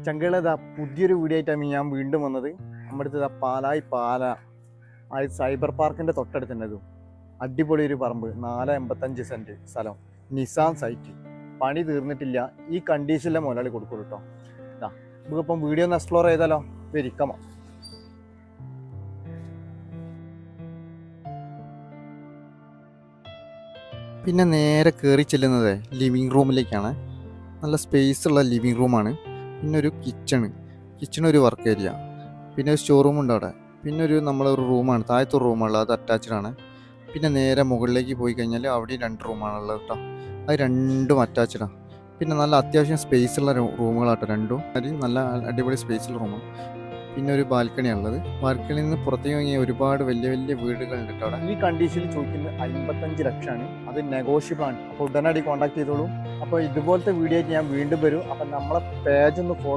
ചങ്കളതാ പുതിയൊരു വീഡിയോ ആയിട്ടാണ് ഞാൻ വീണ്ടും വന്നത്. നമ്മുടെ അടുത്ത് പാല ആ സൈബർ പാർക്കിൻ്റെ തൊട്ടടുത്തുണ്ടതും അടിപൊളി ഒരു പറമ്പ് 485 സെൻറ്റ് സ്ഥലം, നിസാൻ സൈറ്റ്. പണി തീർന്നിട്ടില്ല, ഈ കണ്ടീഷനിലെ മുതലാളി കൊടുക്കുള്ളൂ കേട്ടോ. നമുക്കിപ്പം വീഡിയോ ഒന്ന് എക്സ്പ്ലോർ ചെയ്താലോ, വരിക്കമോ. പിന്നെ നേരെ കയറി ചെല്ലുന്നത് ലിവിങ് റൂമിലേക്കാണ്. നല്ല സ്പേസ് ഉള്ള ലിവിങ് റൂമാണ്. പിന്നെ ഒരു കിച്ചൺ ഒരു വർക്ക് ഏരിയ, പിന്നെ ഒരു സ്റ്റോർ റൂം ഉണ്ട് അവിടെ. പിന്നെ നമ്മളൊരു റൂമാണ്, താഴത്തെ ഒരു റൂമുള്ളത്, അത് അറ്റാച്ച്ഡ് ആണ്. പിന്നെ നേരെ മുകളിലേക്ക് പോയി കഴിഞ്ഞാൽ അവിടെയും 2 റൂമാണുള്ളത് കേട്ടോ. അത് രണ്ടും അറ്റാച്ച്ഡാണ്. പിന്നെ നല്ല അത്യാവശ്യം സ്പേസ് ഉള്ള റൂമുകളാട്ടോ രണ്ടും. അത് നല്ല അടിപൊളി സ്പേസുള്ള റൂമാണ്. പിന്നെ ഒരു ബാൽക്കണിയാണുള്ളത്. ബാൽക്കണിയിൽ നിന്ന് പുറത്തേക്ക് വാങ്ങിയ ഒരുപാട് വലിയ വലിയ വീടുകളുണ്ട് കേട്ടോ അവിടെ. ഈ കണ്ടീഷനിൽ ചോദിക്കുന്നത് 55 ലക്ഷമാണ്. അത് നെഗോഷ്യബിൾ ആണ്. അപ്പോൾ ഉടനടി കോൺടാക്ട് ചെയ്തോളൂ. അപ്പോൾ ഇതുപോലത്തെ വീഡിയോ ആയിട്ട് ഞാൻ വീണ്ടും വരും. അപ്പം നമ്മളെ പേജ് ഒന്ന് ഫോളോ